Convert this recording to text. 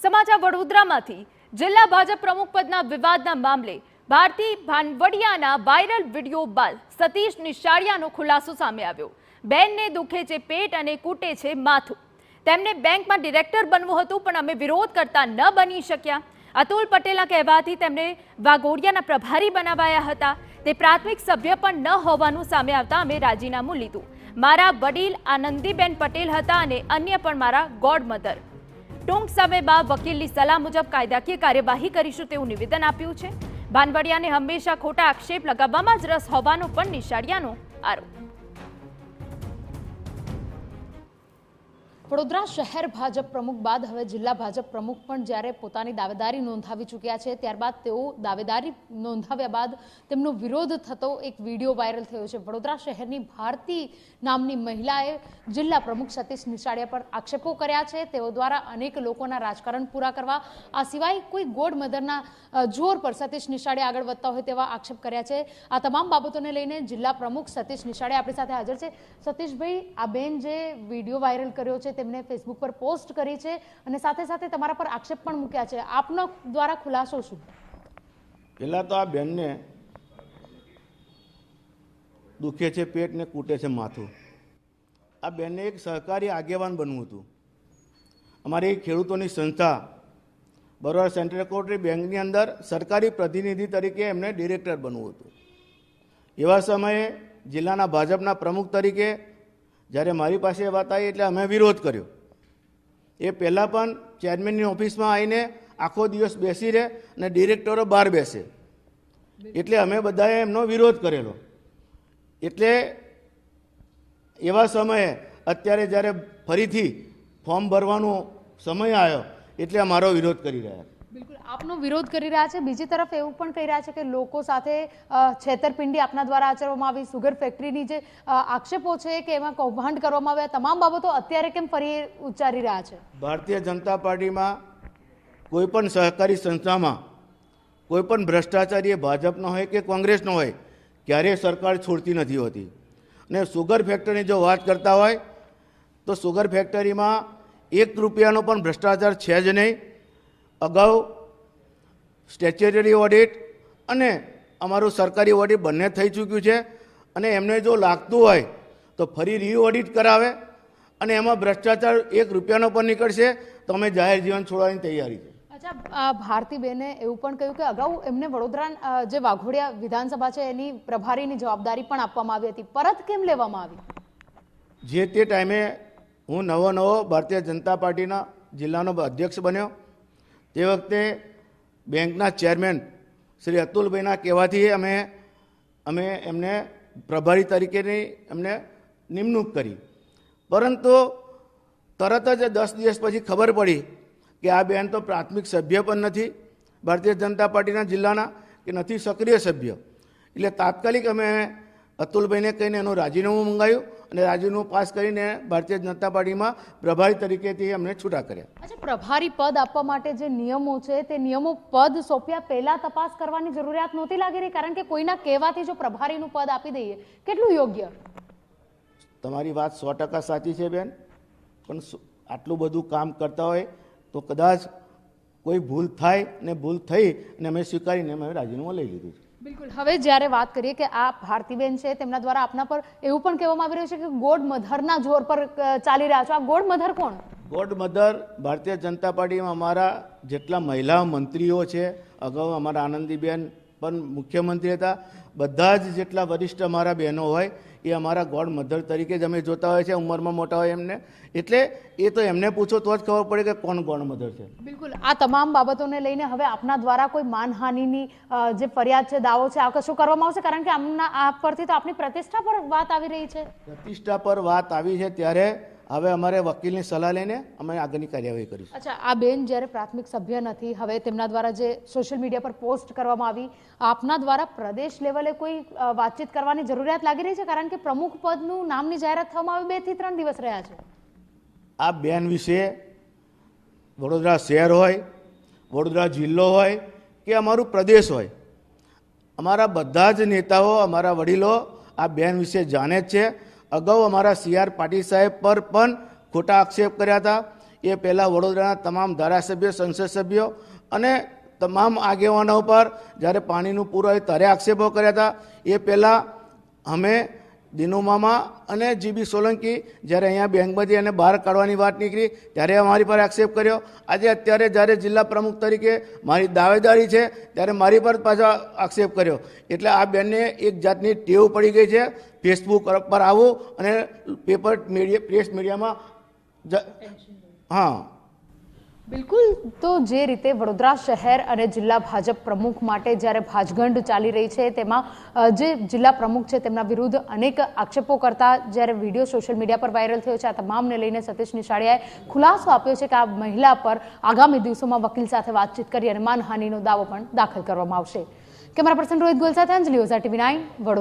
સમાચાર વડોદરામાંથી જિલ્લા ભાજપ પ્રમુખ પદના વિવાદના મામલે ભારતી ભાનવડિયાના વાયરલ વિડીયો બાદ સતીશ નિશાળિયાનો ખુલાસો સામે આવ્યો। બેનને દુખે છે પેટ અને કૂટે છે માથું। તેમને બેંકમાં ડિરેક્ટર બનવું હતું પણ અમે વિરોધ કરતા ન બની શક્યા। અતુલ પટેલના કહેવાથી તેમને વાઘોડિયાના પ્રભારી બનાવાયા હતા। તે પ્રાથમિક સભ્ય પણ ન હોવાનું સામે આવતા અમે રાજીનામું લીધું। મારા વડીલ આનંદીબેન પટેલ હતા અને અન્ય પણ મારા ગોડમધર। ટૂંક સમયમાં વકીલની સલાહ મુજબ કાયદાકીય કાર્યવાહી કરીશું તેવું નિવેદન આપ્યું છે। ભાનવડિયાને હંમેશા ખોટા આક્ષેપ લગાવવામાં જ રસ હોવાનો પણ નિશાળિયાનો આરોપ। વડોદરા શહેર ભાજપ પ્રમુખ બાદ હવે જિલ્લા ભાજપ પ્રમુખ પણ જ્યારે પોતાની દાવેદારી નોંધાવી ચૂક્યા છે, ત્યારબાદ તેઓ દાવેદારી નોંધાવ્યા બાદ તેમનો વિરોધ થતો એક વિડીયો વાયરલ થયો છે। વડોદરા શહેરની ભારતી નામની મહિલાએ જિલ્લા પ્રમુખ સતીશ નિશાળિયા પર આક્ષેપો કર્યા છે। તેઓ દ્વારા અનેક લોકોના રાજકારણ પૂરા કરવા, આ સિવાય કોઈ ગોડ મધરના જોર પર સતીશ નિશાળિયા આગળ વધતા હોય તેવા આક્ષેપ કર્યા છે। આ તમામ બાબતોને લઈને જિલ્લા પ્રમુખ સતીશ નિશાળિયા આપણી સાથે હાજર છે। સતીશભાઈ, આ બેન જે વિડીયો વાયરલ કર્યો છે તેમને ફેસબુક પર પોસ્ટ કરી છે અને સાથે સાથે તમારા પર આક્ષેપ પણ મૂક્યા છે, આપનો દ્વારા ખુલાસો શું? પહેલા તો આ બેનને દુખે છે પેટ ને કૂટે છે માથું। આ બેનને એક સહકારી આગેવાન બનવું હતું। અમારી ખેડૂતોની સંસ્થા બરોડા સેન્ટ્રલ કોઓપરેટિવ બેંકની અંદર સરકારી પ્રતિનિધિ તરીકે એમને ડિરેક્ટર બનવું હતું। એવા સમયે જિલ્લાના ભાજપના પ્રમુખ તરીકે જ્યારે મારી પાસે વાત આવી એટલે અમે વિરોધ કર્યો। એ પહેલાં પણ ચેરમેનની ઓફિસમાં આવીને આખો દિવસ બેસી રહે અને ડિરેક્ટરો બહાર બેસે, એટલે અમે બધાએ એમનો વિરોધ કરેલો। એટલે એવા સમયે અત્યારે જ્યારે ફરીથી ફોર્મ ભરવાનો સમય આવ્યો એટલે અમારો વિરોધ કરી રહ્યા છે। બિલકુલ, આપનો વિરોધ કરી રહ્યા છે। બીજી તરફ એવું પણ કહી રહ્યા છે કે લોકો સાથે છેતરપિંડી આપના દ્વારા આચરવામાં આવી, સુગર ફેક્ટરીની જે આક્ષેપો છે કે એમાં કૌભાંડ કરવામાં આવ્યા, તમામ બાબતો અત્યારે કેમ ફરી ઉચ્ચારી રહ્યા છે? ભારતીય જનતા પાર્ટીમાં કોઈ પણ સહકારી સંસ્થામાં કોઈ પણ ભ્રષ્ટાચારી ભાજપનો હોય કે કોંગ્રેસનો હોય ક્યારેય સરકાર છોડતી નથી હોતી। અને સુગર ફેક્ટરીની જો વાત કરતા હોય તો સુગર ફેક્ટરીમાં 1 રૂપિયાનો પણ ભ્રષ્ટાચાર છે જ નહીં। અગાઉ સ્ટેચ્યુટરી ઓડિટ અને અમારું સરકારી ઓડિટ બંને થઈ ચૂક્યું છે અને એમને જો લાગતું હોય તો ફરી રી ઓડિટ કરાવે અને એમાં ભ્રષ્ટાચાર 1 રૂપિયાનો પણ નીકળશે તો અમે જાહેર જીવન છોડવાની તૈયારી છે। અચ્છા, ભારતીબેને એવું પણ કહ્યું કે અગાઉ એમને વડોદરા જે વાઘોડિયા વિધાનસભા છે એની પ્રભારીની જવાબદારી પણ આપવામાં આવી હતી, પરત કેમ લેવામાં આવી? જે તે ટાઈમે હું નવો ભારતીય જનતા પાર્ટીના જિલ્લાનો અધ્યક્ષ બન્યો, તે વખતે બેંકના ચેરમેન શ્રી અતુલભાઈના કહેવાથી અમે એમને પ્રભારી તરીકેની એમને નિમણૂક કરી। પરંતુ તરત જ 10 દિવસ પછી ખબર પડી કે આ બેન તો પ્રાથમિક સભ્ય પણ નથી ભારતીય જનતા પાર્ટીના જિલ્લાના, કે નથી સક્રિય સભ્ય। એટલે તાત્કાલિક અમે અતુલભાઈને કહીને એનું રાજીનામું મંગાવ્યું અને રાજીનામું પાસ કરીને ભારતીય જનતા પાર્ટીમાં પ્રભારી તરીકેથી અમને છૂટા કર્યા। અચ્છા, પ્રભારી પદ આપવા માટે જે નિયમો છે તે નિયમો પદ સોંપ્યા પહેલા તપાસ કરવાની જરૂરિયાત નહોતી લાગી રહી? કારણ કે કોઈના કહેવાથી જો પ્રભારીનું પદ આપી દઈએ કેટલું યોગ્ય? તમારી વાત 100% સાચી છે બેન, પણ આટલું બધું કામ કરતા હોય તો કદાચ કોઈ ભૂલ થાય ને ભૂલ થઈ અને અમે સ્વીકારીને અમે રાજીનામું લઈ લીધું છે। બિલકુલ, હવે જ્યારે વાત કરીએ કે આ ભારતીબેન છે તેમના દ્વારા આપના પર એવું પણ કહેવામાં આવી રહ્યું છે કે ગોડ મધરના જોર પર ચાલી રહ્યા છો। આ ગોડ મધર કોણ? ગોડ મધર ભારતીય જનતા પાર્ટીમાં અમારા જેટલા મહિલા મંત્રીઓ છે, અગાઉ અમારા આનંદીબેન પણ મુખ્યમંત્રી હતા, બધા જ જેટલા વરિષ્ઠ અમારા બહેનો હોય એ અમારા ગોડ મધર તરીકે જ અમે જોતા હોય છે, ઉંમરમાં મોટા હોય એમને। એટલે એ તો એમને પૂછો તો જ ખબર પડે કે કોણ ગોડ મધર છે। બિલકુલ, આ તમામ બાબતોને લઈને હવે આપના દ્વારા કોઈ માનહાનિની જે ફરિયાદ છે, દાવો છે, આ કશું કરવામાં આવશે? કારણ કે આ પરથી તો આપની પ્રતિષ્ઠા પર વાત આવી રહી છે। પ્રતિષ્ઠા પર વાત આવી છે ત્યારે હવે અમારે વકીલની સલાહ લઈને અમે આગળની કાર્યવાહી કરીશું। અચ્છા, આ બેન જ્યારે પ્રાથમિક સભ્ય નથી, હવે તેમના દ્વારા જે સોશિયલ મીડિયા પર પોસ્ટ કરવામાં આવી, આપના દ્વારા પ્રદેશ લેવલે કોઈ વાતચીત કરવાની જરૂરિયાત લાગી રહી છે? કારણ કે પ્રમુખ પદનું નામની જાહેરાત થવામાં આવી 2 થી 3 દિવસ રહ્યા છે। આ બેન વિશે વડોદરા શહેર હોય, વડોદરા જિલ્લો હોય કે અમારું પ્રદેશ હોય, અમારા બધા જ નેતાઓ, અમારા વડીલો આ બેન વિશે જાણે જ છે। અગાઉ અમારા CR પાટીલ સાહેબ પર પણ ખોટા આક્ષેપ કર્યા હતા। એ પહેલાં વડોદરાના તમામ ધારાસભ્યો, સંસદ સભ્યો અને તમામ આગેવાનો પર જ્યારે પાણીનું પૂર આવ્યું ત્યારે આક્ષેપો કર્યા હતા. એ પહેલાં અમે દિનુ મામા અને જીબી સોલંકી જ્યારે અહીંયા બેંકમાંથી એને બહાર કાઢવાની વાત નીકળી ત્યારે અમારી પર આક્ષેપ કર્યો. આજે અત્યારે જ્યારે જિલ્લા પ્રમુખ તરીકે મારી દાવેદારી છે ત્યારે મારી પર પાછો આક્ષેપ કર્યો. એટલે આ બેનને એક જાતની ટેવ પડી ગઈ છે ફેસબુક પર આવું અને પેપર મીડિયા, પ્રેસ મીડિયામાં હા. બિલકુલ. તો જે રીતે વડોદરા શહેર અને જિલ્લા ભાજપ પ્રમુખ માટે જ્યારે ભાજગંઢ ચાલી રહી છે, તેમાં જે જિલ્લા પ્રમુખ છે તેમના વિરુદ્ધ અનેક આક્ષેપો કરતા જ્યારે વિડીયો સોશિયલ મીડિયા પર વાયરલ થયો છે, આ તમામને લઈને સતીશ નિશાળિયાએ ખુલાસો આપ્યો છે કે આ મહિલા પર આગામી દિવસોમાં વકીલ સાથે વાતચીત કરી અને માનહાનિનો દાવો પણ દાખલ કરવામાં આવશે. કેમેરા પર્સન રોહિત ગોલ સાથે અંજલિ ઓઝા, TV9 વડોદરા.